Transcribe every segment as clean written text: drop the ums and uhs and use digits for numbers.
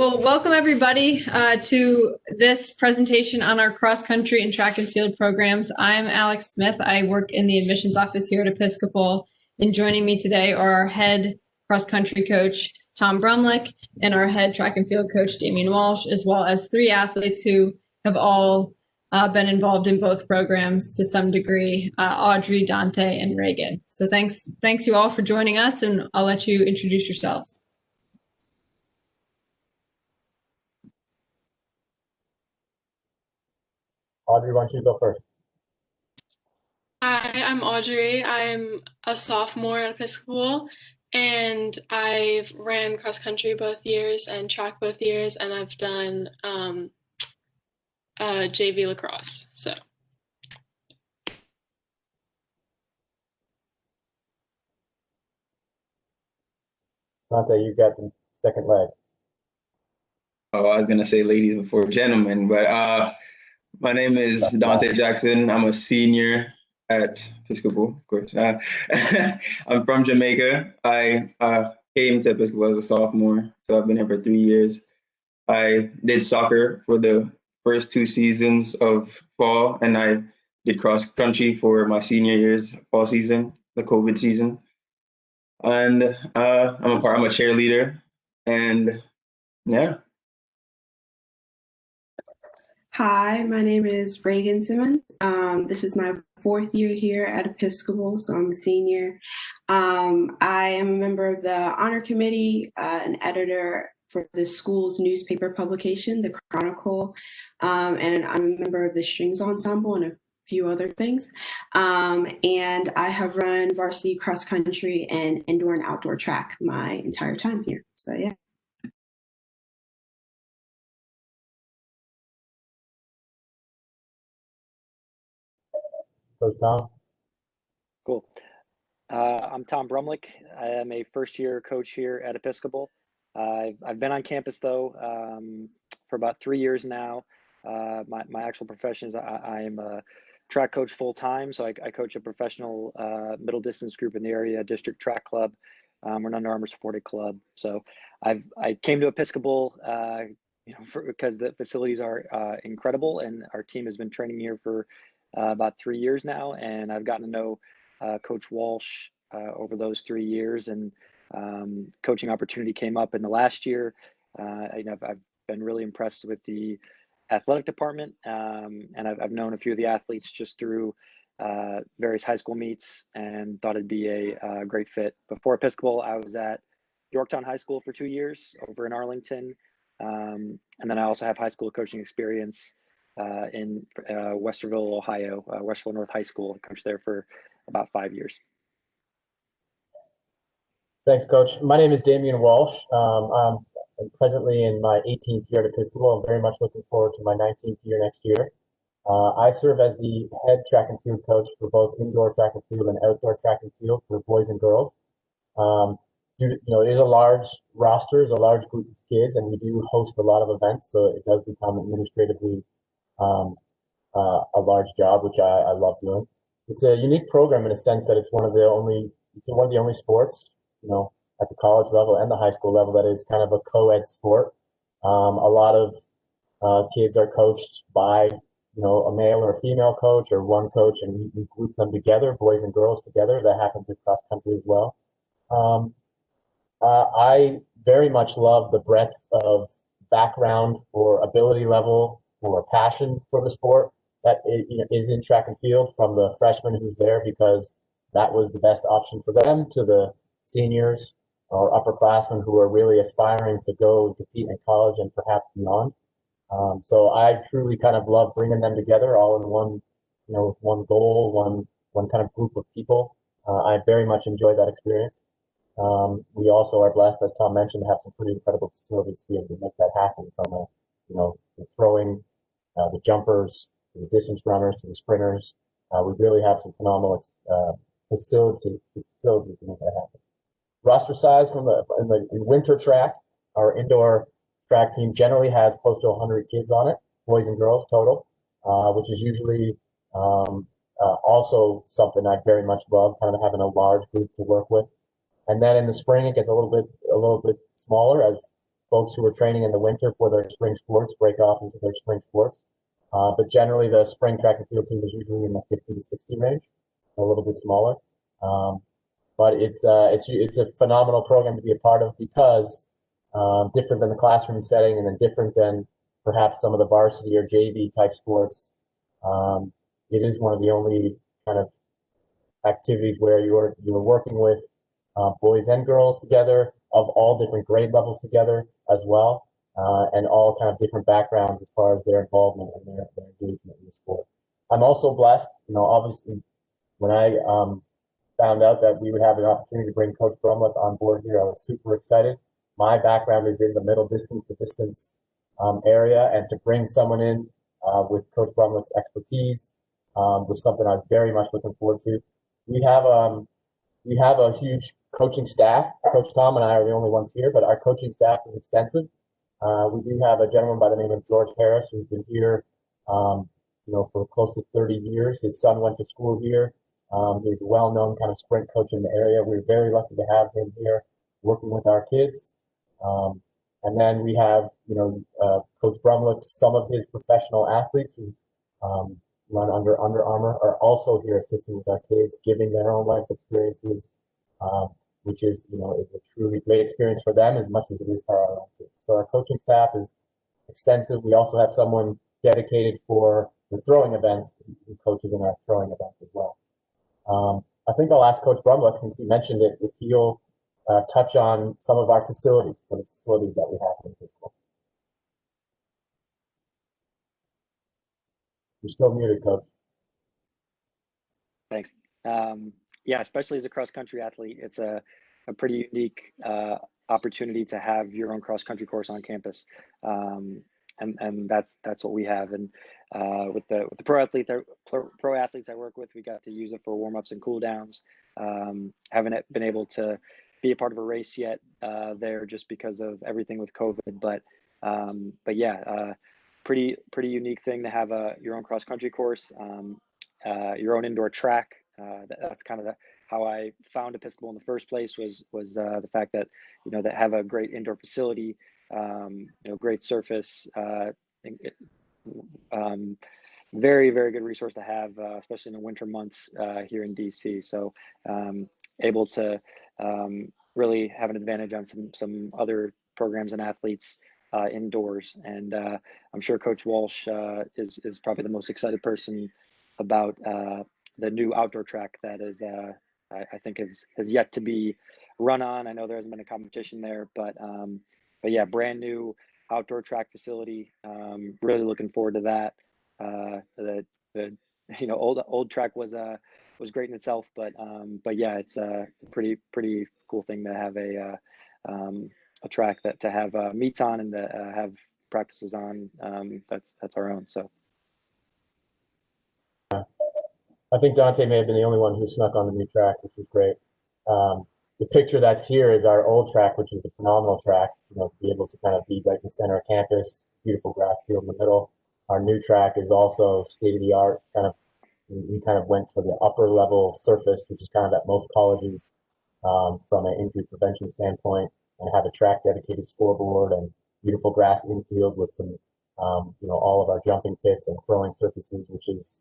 Well, welcome everybody to this presentation on our cross country and track and field programs. I'm Alex Smith. I work in the admissions office here at Episcopal, and joining me today are our head cross country coach, Tom Brumlick, and our head track and field coach, Damian Walsh, as well as three athletes who have all been involved in both programs to some degree, Audrey, Dante, and Reagan. So thanks you all for joining us, and I'll let you introduce yourselves. Audrey, why don't you go first? Hi, I'm Audrey. I'm a sophomore at Episcopal, and I've ran cross country both years and track both years, and I've done JV lacrosse. So. Dante, you got the second leg. Oh, I was gonna say ladies before gentlemen, but my name is Dante Jackson. I'm a senior at Episcopal, of course. I'm from Jamaica. I came to Episcopal as a sophomore, so I've been here for 3 years. I did soccer for the first 2 seasons of fall, and I did cross country for my senior year's fall season, the COVID season. And I'm a cheerleader, and yeah. Hi, my name is Reagan Simmons. This is my 4th year here at Episcopal, so I'm a senior. I am a member of the honor committee, an editor for the school's newspaper publication, The Chronicle, and I'm a member of the strings ensemble and a few other things. And I have run varsity cross country and indoor and outdoor track my entire time here. So yeah. Coach Tom. Cool. I'm Tom Brumlick. I am a first-year coach here at Episcopal. I've been on campus though for about 3 years now. My actual profession is I am a track coach full-time, so I coach a professional middle distance group in the area, district track club. We're an Under Armour supported club. So I came to Episcopal because the facilities are incredible, and our team has been training here for about 3 years now, and I've gotten to know Coach Walsh over those 3 years, and coaching opportunity came up in the last year. I've been really impressed with the athletic department, and I've known a few of the athletes just through various high school meets, and thought it'd be a great fit. Before Episcopal, I was at Yorktown High School for 2 years over in Arlington, and then I also have high school coaching experience in Westerville, Ohio, Westerville North High School. I coached there for about 5 years. Thanks, Coach. My name is Damian Walsh. I'm presently in my 18th year at Episcopal. I'm very much looking forward to my 19th year next year. I serve as the head track and field coach for both indoor track and field and outdoor track and field for boys and girls. It is a large roster, it's a large group of kids, and we do host a lot of events, so it does become administratively a large job, which I love doing. It's a unique program in a sense that it's one of the only sports, at the college level and the high school level that is kind of a co-ed sport. A lot of kids are coached by, a male or a female coach or one coach, and we group them together, boys and girls together. That happens in cross country as well. I very much love the breadth of background or ability level or passion for the sport that is in track and field, from the freshman who's there because that was the best option for them, to the seniors or upperclassmen who are really aspiring to go compete in college and perhaps beyond. So I truly kind of love bringing them together all in one, with one goal, one kind of group of people. I very much enjoy that experience. We also are blessed, as Tom mentioned, to have some pretty incredible facilities to be able to make that happen, from the throwing, the jumpers, to the distance runners, to the sprinters. We really have some phenomenal facilities to make that happen. Roster size in winter track, our indoor track team generally has close to 100 kids on it, boys and girls total, which is usually also something I very much love, kind of having a large group to work with. And then in the spring, it gets a little bit smaller as folks who are training in the winter for their spring sports break off into their spring sports. But generally, the spring track and field team is usually in the 50 to 60 range, a little bit smaller. But it's a phenomenal program to be a part of because different than the classroom setting and then different than perhaps some of the varsity or JV type sports. It is one of the only kind of activities where you're working with boys and girls together of all different grade levels together as well, and all kind of different backgrounds as far as their involvement and their engagement in the sport. I'm also blessed, obviously, when I found out that we would have an opportunity to bring Coach Brumlett on board here, I was super excited. My background is in the middle distance to distance area, and to bring someone in with Coach Brumlett's expertise was something I'm very much looking forward to. We have a huge coaching staff. Coach Tom and I are the only ones here, but our coaching staff is extensive. We do have a gentleman by the name of George Harris who's been here, for close to 30 years. His son went to school here. He's a well-known kind of sprint coach in the area. We're very lucky to have him here working with our kids. And then we have, Coach Brumlett, some of his professional athletes who run under Under Armour are also here assisting with our kids, giving their own life experiences, which is, is a truly great experience for them as much as it is for our own kids. So our coaching staff is extensive. We also have someone dedicated for the throwing events, who coaches in our throwing events as well. I think I'll ask Coach Brumlett, since he mentioned it, if he'll touch on some of our facilities, some of the facilities that we have in the school. You're still muted, Coach. Thanks. Yeah, especially as a cross-country athlete, it's a pretty unique opportunity to have your own cross-country course on campus. And that's what we have. And with the pro athletes I work with, we got to use it for warm-ups and cool downs. Haven't been able to be a part of a race yet there just because of everything with COVID. But yeah, pretty unique thing to have your own cross-country course, your own indoor track. That's kind of how I found Episcopal in the first place was the fact that, that have a great indoor facility, great surface, very, very good resource to have, especially in the winter months here in DC. So able to really have an advantage on some other programs and athletes indoors. And I'm sure Coach Walsh is probably the most excited person about the new outdoor track that is, I think has yet to be run on. I know there hasn't been a competition there, but yeah, brand new outdoor track facility. Really looking forward to that. The old track was great in itself, but yeah, it's a pretty cool thing to have a track that to have meets on and to have practices on. That's our own. So I think Dante may have been the only one who snuck on the new track, which is great. The picture that's here is our old track, which is a phenomenal track, to be able to kind of be right in the center of campus, beautiful grass field in the middle. Our new track is also state-of-the-art. We kind of went for the upper level surface, which is kind of at most colleges from an injury prevention standpoint, and have a track dedicated scoreboard and beautiful grass infield with some, all of our jumping pits and throwing surfaces, which is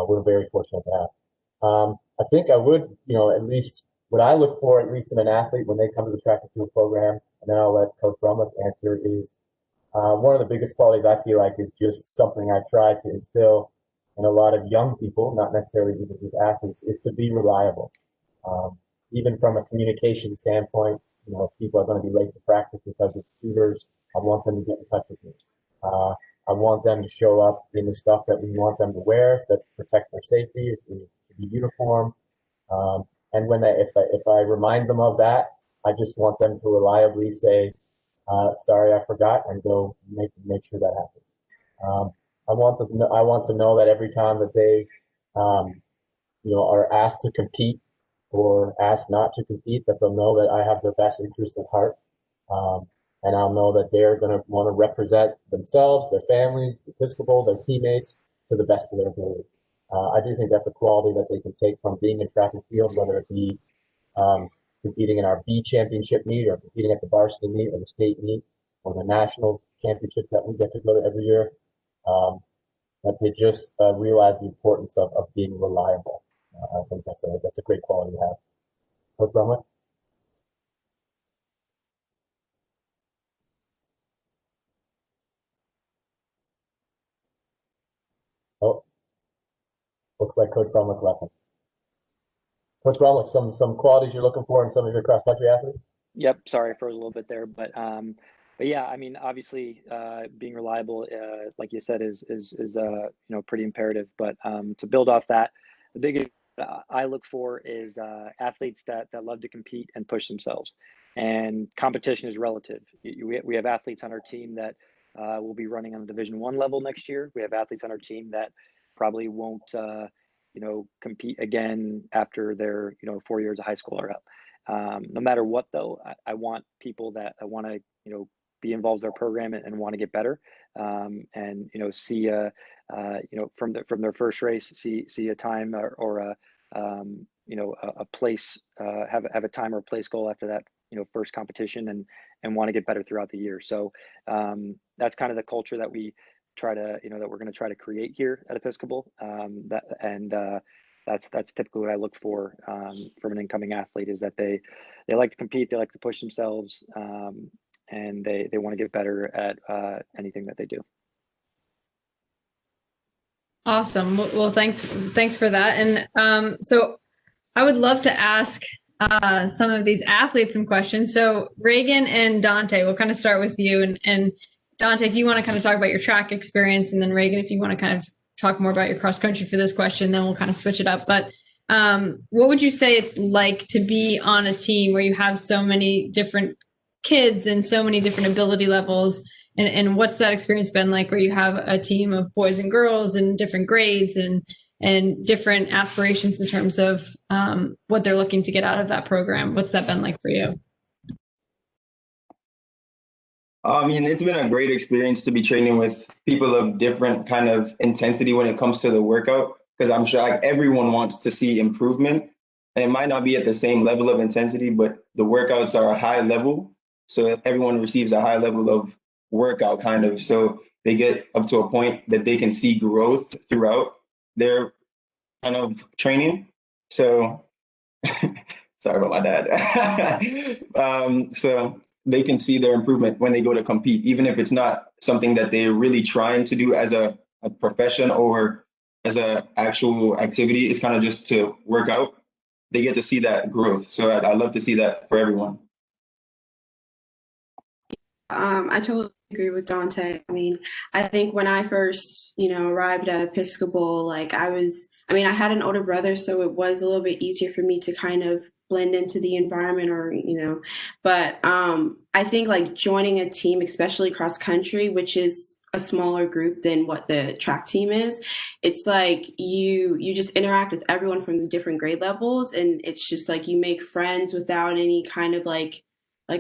we're very fortunate to have. I think I would, at least what I look for, at least in an athlete when they come to the track and field program, and then I'll let Coach Brumlett answer, is one of the biggest qualities I feel like is just something I try to instill in a lot of young people, not necessarily even just athletes, is to be reliable. Even from a communication standpoint, if people are going to be late to practice because of tutors, I want them to get in touch with me. I want them to show up in the stuff that we want them to wear that protects their safety. It should be uniform. And if I remind them of that, I just want them to reliably say, sorry, I forgot, and go make sure that happens. I want to know that every time that they, are asked to compete or asked not to compete, that they'll know that I have their best interest at heart. And I'll know that they're going to want to represent themselves, their families, Episcopal, their teammates to the best of their ability. I do think that's a quality that they can take from being in track and field, whether it be competing in our B championship meet or competing at the varsity meet or the state meet. or the nationals championships that we get to go to every year, that they just realize the importance of being reliable. I think that's a great quality to have. Coach Brumlett? Oh, looks like Coach Brumlett left us. Coach Brumlett, some qualities you're looking for in some of your cross country athletes? Yep, sorry, I froze a little bit there, but yeah, I mean, obviously, being reliable, like you said, is pretty imperative. But to build off that, the biggest I look for is athletes that love to compete and push themselves. And competition is relative. We have athletes on our team that will be running on the Division I level next year. We have athletes on our team that probably won't, compete again after their 4 years of high school are up. No matter what, though, I want people that I want to be involved in their program and want to get better, and see from their first race, see a time or a place, have a time or a place goal after that first competition, and want to get better throughout the year. So that's kind of the culture that we try to that we're going to try to create here at Episcopal. That's typically what I look for from an incoming athlete, is that they like to compete, they like to push themselves, and they want to get better at anything that they do. Awesome. Well, thanks for that. And so I would love to ask some of these athletes some questions. So Reagan and Dante, we'll kind of start with you. And Dante, if you want to kind of talk about your track experience, and then Reagan, if you want to kind of talk more about your cross country for this question, then we'll kind of switch it up. But what would you say it's like to be on a team where you have so many different kids and so many different ability levels? And what's that experience been like, where you have a team of boys and girls and different grades and different aspirations in terms of what they're looking to get out of that program? What's that been like for you? I mean, it's been a great experience to be training with people of different kind of intensity when it comes to the workout, because I'm sure like everyone wants to see improvement, and it might not be at the same level of intensity, but the workouts are a high level. So everyone receives a high level of workout kind of, so they get up to a point that they can see growth throughout their kind of training. So sorry about my dad. So they can see their improvement when they go to compete, even if it's not something that they're really trying to do as a profession or as a actual activity. It's kind of just to work out. They get to see that growth. So I love to see that for everyone. I totally agree with Dante. I mean, I think when I first, arrived at Episcopal, I had an older brother, so it was a little bit easier for me to kind of blend into the environment, but I think joining a team, especially cross country, which is a smaller group than what the track team is, it's like you just interact with everyone from the different grade levels, and it's just like you make friends without any kind of like,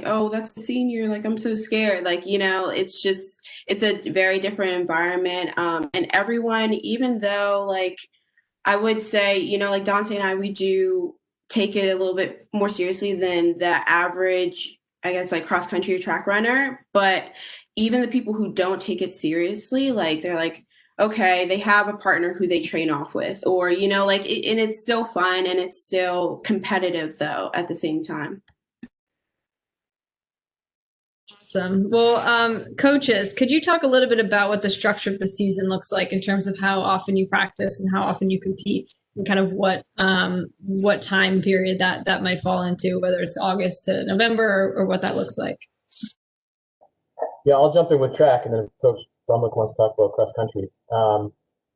oh, that's a senior, I'm so scared, it's a very different environment, and everyone, even though I would say, Dante and I, we do take it a little bit more seriously than the average, I guess, cross country or track runner. But even the people who don't take it seriously, they're okay, they have a partner who they train off with, or, and it's still fun and it's still competitive, though, at the same time. Awesome. Well, coaches, could you talk a little bit about what the structure of the season looks like in terms of how often you practice and how often you compete, and kind of what time period that might fall into, whether it's August to November or what that looks like? Yeah, I'll jump in with track, and then if Coach Brumlett wants to talk about cross country.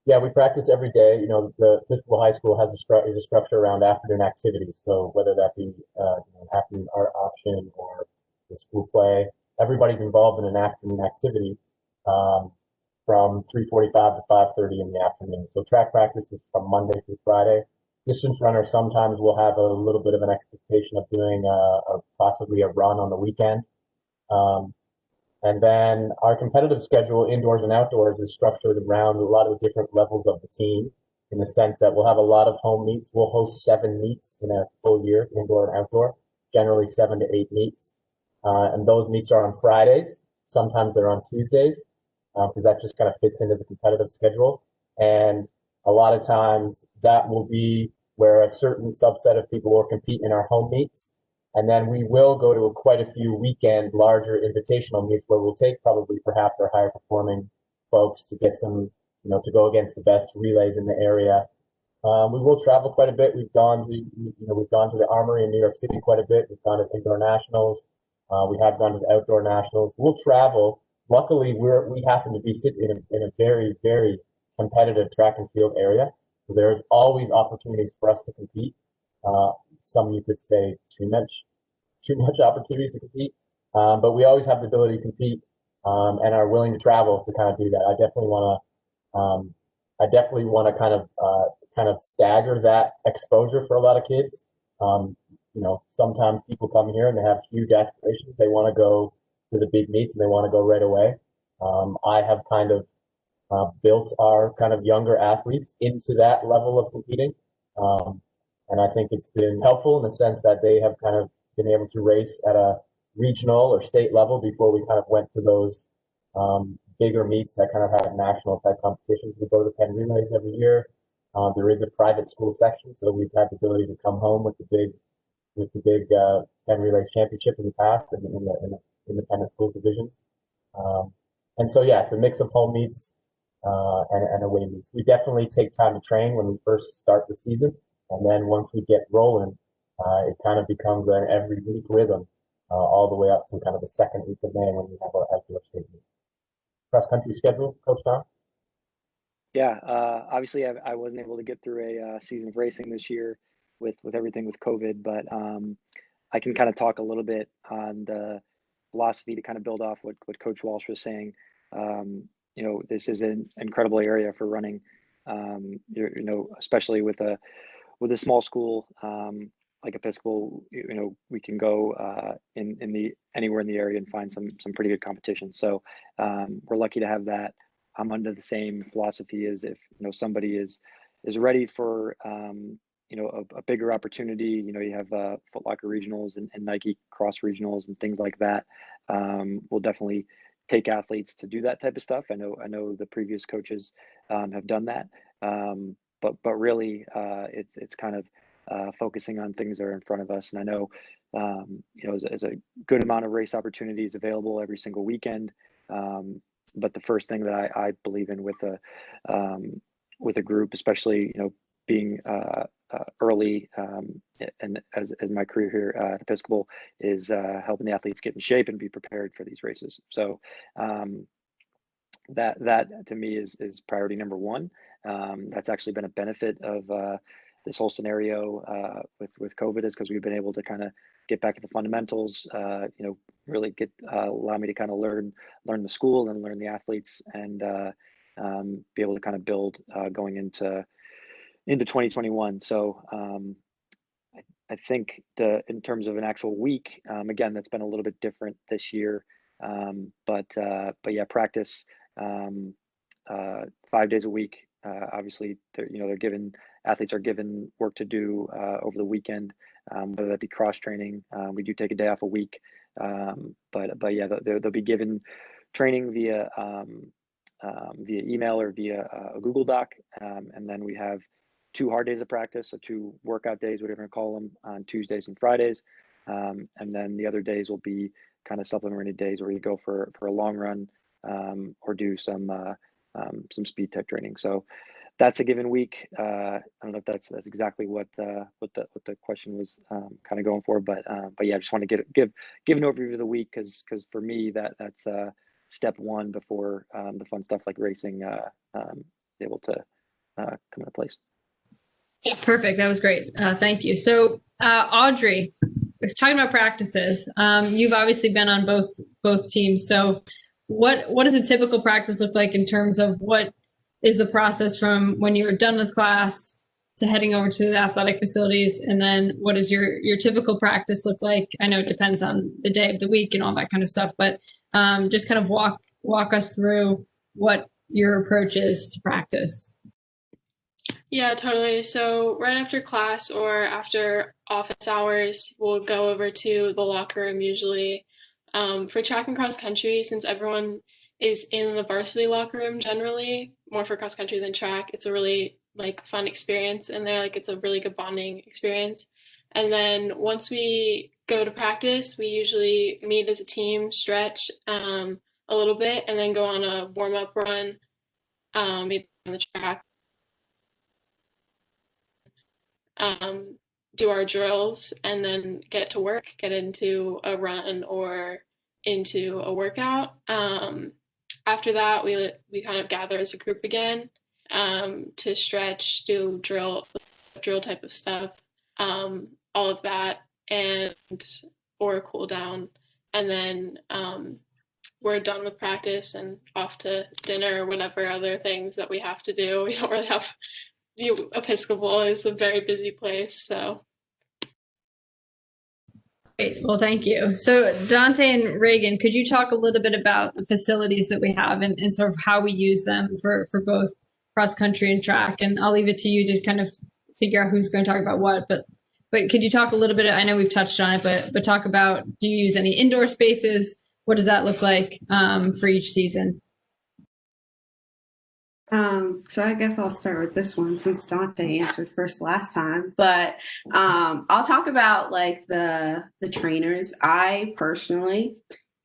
Yeah, we practice every day. The Episcopal High School has a structure around afternoon activities. So whether that be an afternoon art option or the school play, everybody's involved in an afternoon activity from 3:45 to 5:30 in the afternoon. So track practice is from Monday through Friday. Distance runners sometimes will have a little bit of an expectation of doing possibly a run on the weekend. And then our competitive schedule, indoors and outdoors, is structured around a lot of the different levels of the team, in the sense that we'll have a lot of home meets. We'll host 7 meets in a full year, indoor and outdoor, generally 7 to 8 meets. And those meets are on Fridays. Sometimes they're on Tuesdays because that just kind of fits into the competitive schedule. And a lot of times that will be where a certain subset of people will compete in our home meets. And then we will go to quite a few weekend larger invitational meets where we'll take probably perhaps our higher performing folks to get some, to go against the best relays in the area. We will travel quite a bit. We've gone to the Armory in New York City quite a bit. We've gone to indoor nationals. We have gone to the outdoor nationals. We'll travel. Luckily, we happen to be sitting in a very, very competitive track and field area. So there's always opportunities for us to compete. Some you could say too much opportunities to compete. But we always have the ability to compete and are willing to travel to kind of do that. I definitely want to kind of stagger that exposure for a lot of kids. Sometimes people come here and they have huge aspirations. They want to go to the big meets and they want to go right away. I have kind of built our kind of younger athletes into that level of competing. And I think it's been helpful in the sense that they have kind of been able to race at a regional or state level before we kind of went to those bigger meets that kind of have national type competitions. We go to the Penn Relays every year. There is a private school section, so we've had the ability to come home with the big Penn Relays championship in the past and in the independent school divisions. And so, yeah, it's a mix of home meets and away meets. We definitely take time to train when we first start the season. And then once we get rolling, it kind of becomes an every week rhythm all the way up to kind of the second week of May when we have our outdoor state meet. Cross country schedule, Coach Don? Yeah, obviously I wasn't able to get through a season of racing this year with everything with COVID, but I can kind of talk a little bit on the philosophy to kind of build off what Coach Walsh was saying. This is an incredible area for running, especially with a small school like Episcopal. We can go anywhere in the area and find some pretty good competition. So we're lucky to have that. I'm under the same philosophy as if somebody is ready for a bigger opportunity. You have Foot Locker regionals and Nike Cross regionals and things like that. We'll definitely take athletes to do that type of stuff. I know the previous coaches have done that, but really it's kind of focusing on things that are in front of us. And I know there's a good amount of race opportunities available every single weekend. But the first thing that I believe in with a group, especially being early and as my career here at Episcopal, is helping the athletes get in shape and be prepared for these races. So that to me is priority number one. That's actually been a benefit of this whole scenario with COVID, is because we've been able to kind of get back to the fundamentals, really allow me to kind of learn the school and learn the athletes, and be able to kind of build going into 2021. So I think in terms of an actual week, again, that's been a little bit different this year. But yeah, practice 5 days a week. Obviously, athletes are given work to do over the weekend, whether that be cross training. We do take a day off a week, but yeah, they'll be given training via email or via a Google Doc, and then we have 2 hard days of practice, so 2 workout days, whatever you call them, on Tuesdays and Fridays, and then the other days will be kind of supplementary days where you go for a long run or do some speed type training. So that's a given week. I don't know if that's exactly what the question was kind of going for, but yeah, I just want to give an overview of the week because for me that's step one before the fun stuff like racing able to come into place. Yeah, perfect. That was great. Thank you. So Audrey, we're talking about practices. You've obviously been on both teams. So what does a typical practice look like in terms of what is the process from when you're done with class to heading over to the athletic facilities? And then what does your typical practice look like? I know it depends on the day of the week and all that kind of stuff, but just kind of walk us through what your approach is to practice. Yeah, totally. So right after class or after office hours, we'll go over to the locker room usually, For track and cross country, since everyone is in the varsity locker room generally, more for cross country than track, it's a really like fun experience in there. Like it's a really good bonding experience. And then once we go to practice, we usually meet as a team, stretch a little bit, and then go on a warm up run, maybe on the track, do our drills, and then get to work, get into a run or into a workout. After that, we kind of gather as a group again to stretch, do drill type of stuff, all of that, and or cool down, and then we're done with practice and off to dinner or whatever other things that we have to do. We don't really have Episcopal is a very busy place, so. Great. Well, thank you. So Dante and Reagan, could you talk a little bit about the facilities that we have and sort of how we use them for both cross country and track? And I'll leave it to you to kind of figure out who's going to talk about what, but could you talk a little bit? I know we've touched on it, but talk about, do you use any indoor spaces? What does that look like for each season? So I guess I'll start with this one since Dante answered first last time. But I'll talk about like the trainers. I personally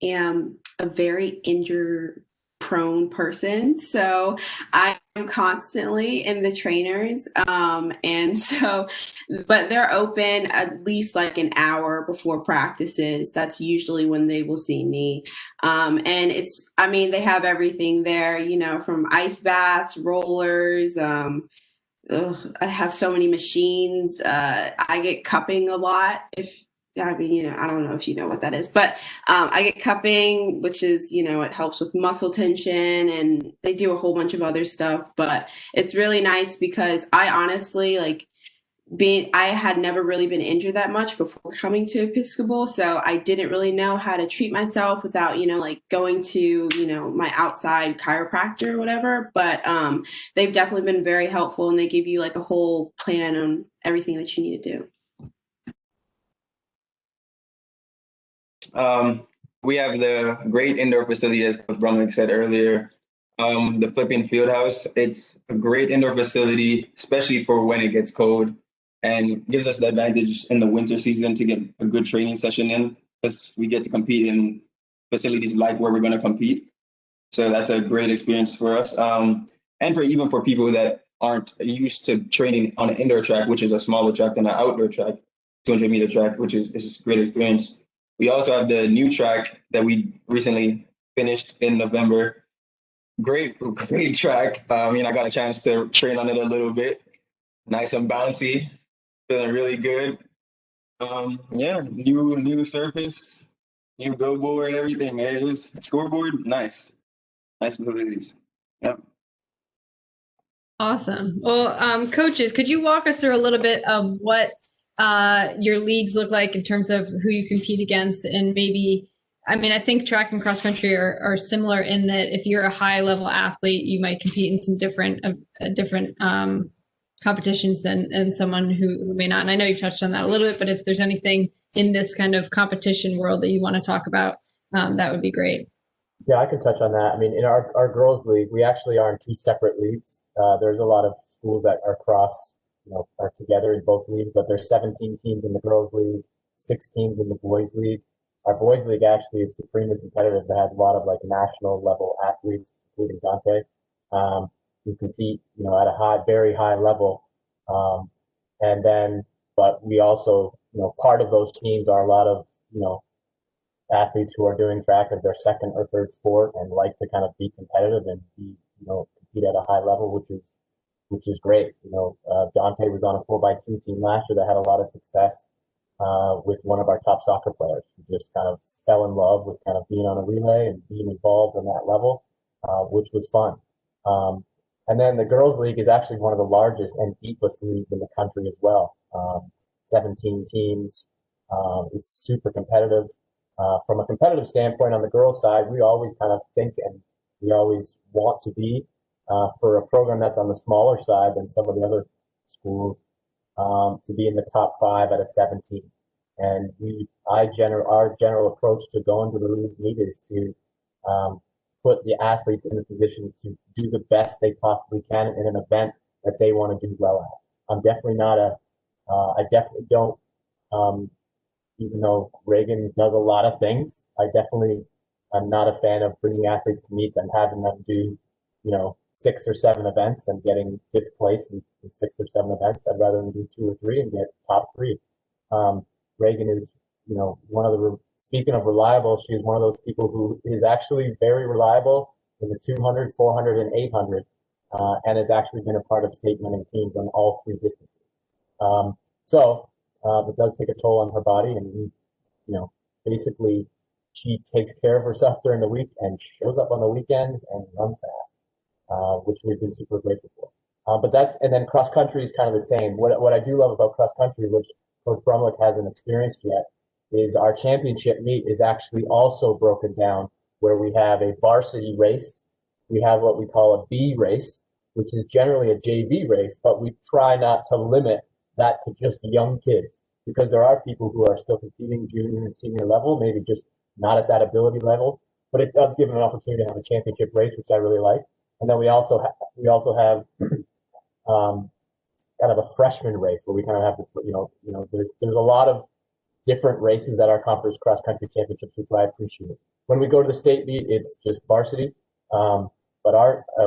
am a very injury prone person, so I am constantly in the trainers, and so but they're open at least like an hour before practices. That's usually when they will see me, and I mean, they have everything there, you know, from ice baths, rollers. I have so many machines. I get cupping a lot. I mean, you know, I don't know if you know what that is, but I get cupping, which is, you know, it helps with muscle tension, and they do a whole bunch of other stuff. But it's really nice because I honestly I had never really been injured that much before coming to Episcopal, so I didn't really know how to treat myself without, you know, like going to, you know, my outside chiropractor or whatever. But they've definitely been very helpful, and they give you like a whole plan on everything that you need to do. We have the great indoor facility, as Coach Brumlick said earlier. The Flipping Field House. It's a great indoor facility, especially for when it gets cold, and gives us the advantage in the winter season to get a good training session in, because we get to compete in facilities like where we're going to compete. So that's a great experience for us. And even for people that aren't used to training on an indoor track, which is a smaller track than an outdoor track, 200-meter track, which is a great experience. We also have the new track that we recently finished in November. Great track. I got a chance to train on it a little bit. Nice and bouncy. Feeling really good. New surface, new billboard, everything. It is scoreboard. Nice facilities. Yep. Awesome. Well, coaches, could you walk us through a little bit of what your leagues look like in terms of who you compete against? And maybe, I think track and cross country are similar in that if you're a high level athlete, you might compete in some different competitions than someone who may not. And I know you touched on that a little bit, but if there's anything in this kind of competition world that you want to talk about, that would be great. Yeah, I can touch on that. In our girls' league, we actually are in two separate leagues. There's a lot of schools that are are together in both leagues, but there's 17 teams in the girls' league, 6 teams in the boys' league. Our boys' league actually is supremely competitive. It has a lot of national level athletes, including Dante, who compete, at a very high level. But we also, part of those teams are a lot of, athletes who are doing track as their second or third sport and like to kind of be competitive and compete at a high level, which is great. Dante was on a 4x2 team last year that had a lot of success with one of our top soccer players who just kind of fell in love with kind of being on a relay and being involved on that level, which was fun. And then the girls' league is actually one of the largest and deepest leagues in the country as well. 17 teams. It's super competitive. From a competitive standpoint on the girls' side, we always kind of think and we always want to be for a program that's on the smaller side than some of the other schools to be in the top 5 out of 17. And our general approach to going to the league meet is to put the athletes in a position to do the best they possibly can in an event that they want to do well at. I'm definitely not I definitely don't, even though Reagan does a lot of things, I'm not a fan of bringing athletes to meets and having them do, 6 or 7 events and getting 5th place in 6 or 7 events. I'd rather them do 2 or 3 and get top 3. Reagan is, speaking of reliable, she's one of those people who is actually very reliable in the 200, 400, and 800, and has actually been a part of state winning teams on all 3 distances. It does take a toll on her body, and, basically she takes care of herself during the week and shows up on the weekends and runs fast, which we've been super grateful for. And then cross country is kind of the same. What I do love about cross country, which Coach Brumlick hasn't experienced yet, is our championship meet is actually also broken down where we have a varsity race. We have what we call a B race, which is generally a JV race, but we try not to limit that to just young kids because there are people who are still competing junior and senior level, maybe just not at that ability level, but it does give them an opportunity to have a championship race, which I really like. And then we also have kind of a freshman race where we kind of have to, there's a lot of different races at our conference cross country championships, which I appreciate. When we go to the state meet, it's just varsity. But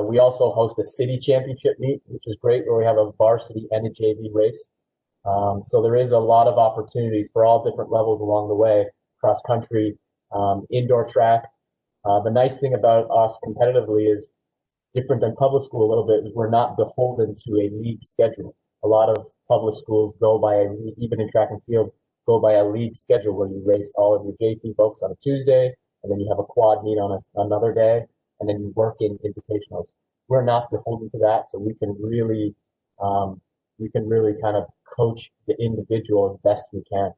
we also host a city championship meet, which is great, where we have a varsity and a JV race. So there is a lot of opportunities for all different levels along the way, cross country, indoor track. The nice thing about us competitively is different than public school a little bit is we're not beholden to a league schedule. A lot of public schools go by even in track and field, go by a league schedule where you race all of your JV folks on a Tuesday, and then you have a quad meet on another day, and then you work in invitationals. We're not beholden to that, so we can really kind of coach the individual as best we can,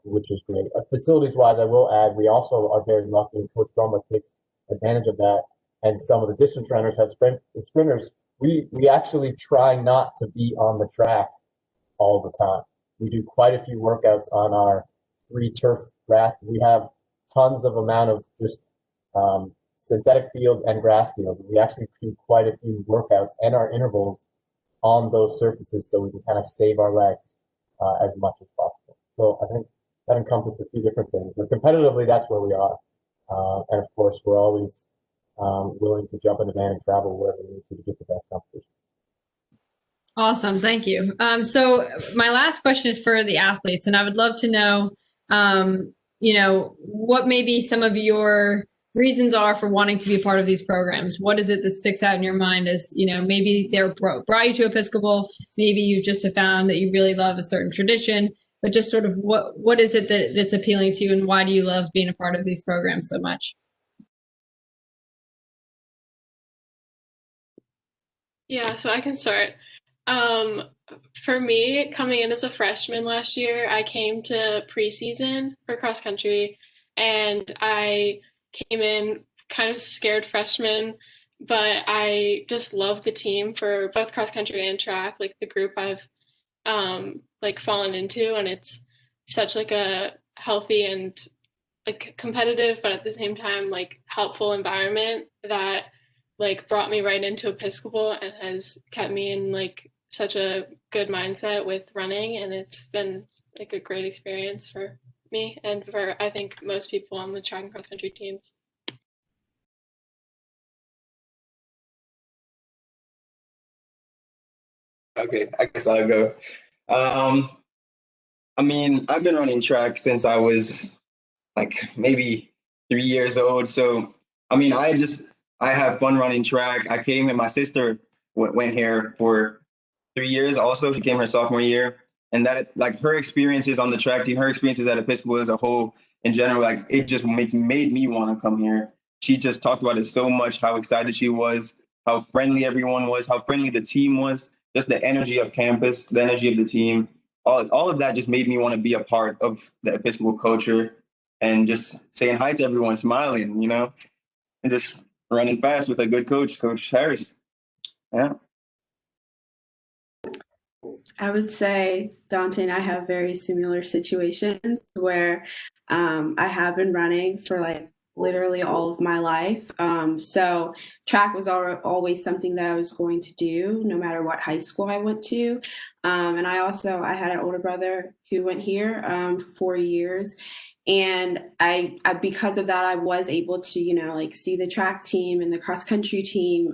which is great. Facilities wise, I will add, we also are very lucky, and Coach Brumlick takes advantage of that. And some of the distance runners have sprinters. We actually try not to be on the track all the time. We do quite a few workouts on our 3 turf grass. We have tons of amount of just synthetic fields and grass fields. We actually do quite a few workouts and our intervals on those surfaces so we can kind of save our legs as much as possible. So I think that encompasses a few different things. But competitively, that's where we are. And of course, we're always willing to jump in the van and travel wherever we need to get the best competition. Awesome. Thank you. So my last question is for the athletes, and I would love to know, what maybe some of your reasons are for wanting to be a part of these programs. What is it that sticks out in your mind as, maybe they're brought you to Episcopal, maybe you just have found that you really love a certain tradition, but just sort of what is it that's appealing to you, and why do you love being a part of these programs so much? Yeah, so I can start. For me, coming in as a freshman last year, I came to preseason for cross country, and I came in kind of scared freshman, but I just love the team for both cross country and track, like the group I've fallen into, and it's such like a healthy and like competitive, but at the same time like helpful environment that like brought me right into Episcopal and has kept me in like such a good mindset with running, and it's been like a great experience for me and for I think most people on the track and cross country teams. Okay, I guess I'll go. I mean, I've been running track since I was like maybe 3 years old. So, I mean, I have fun running track. I came and my sister went here for 3 years also. She came her sophomore year. And that, like, her experiences on the track team, her experiences at Episcopal as a whole, in general, like, it just made me want to come here. She just talked about it so much, how excited she was, how friendly everyone was, how friendly the team was, just the energy of campus, the energy of the team. All of that just made me want to be a part of the Episcopal culture and just saying hi to everyone, smiling, and just running fast with a good coach, Coach Harris. Yeah. I would say Dante and I have very similar situations where I have been running for like literally all of my life. So track was always something that I was going to do no matter what high school I went to. And I had an older brother who went here for 4 years. And I because of that, I was able to, like see the track team and the cross country team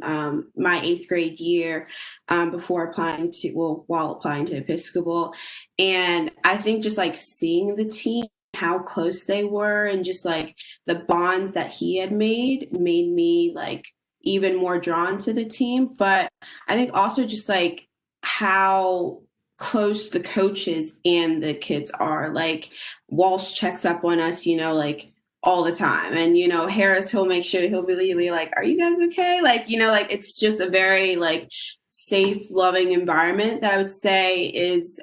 my 8th grade year while applying to Episcopal. And I think just like seeing the team, how close they were, and just like the bonds that he had made me like even more drawn to the team. But I think also just like how close the coaches and the kids are. Like Walsh checks up on us, like all the time. And, Harris, he'll make sure he'll be like, are you guys okay? Like, like it's just a very like safe, loving environment that I would say is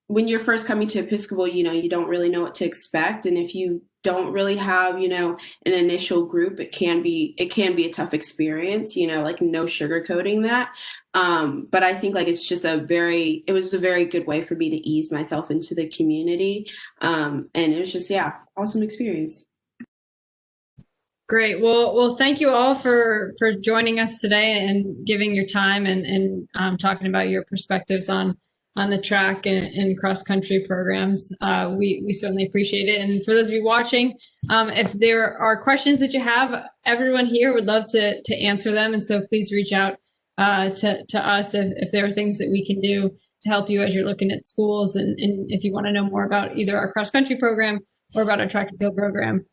when you're first coming to Episcopal, you don't really know what to expect. And if you don't really have, an initial group, it can be a tough experience, like no sugarcoating that. But I think like it's just it was a very good way for me to ease myself into the community. And it was just, awesome experience. Great. Well, thank you all for joining us today and giving your time and talking about your perspectives on the track and cross country programs. We certainly appreciate it. And for those of you watching, if there are questions that you have, everyone here would love to answer them. And so please reach out to us if there are things that we can do to help you as you're looking at schools. And if you want to know more about either our cross country program or about our track and field program,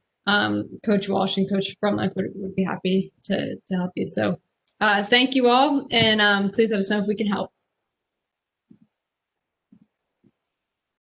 Coach Walsh and Coach Brumlick would be happy to help you. So thank you all, and please let us know if we can help.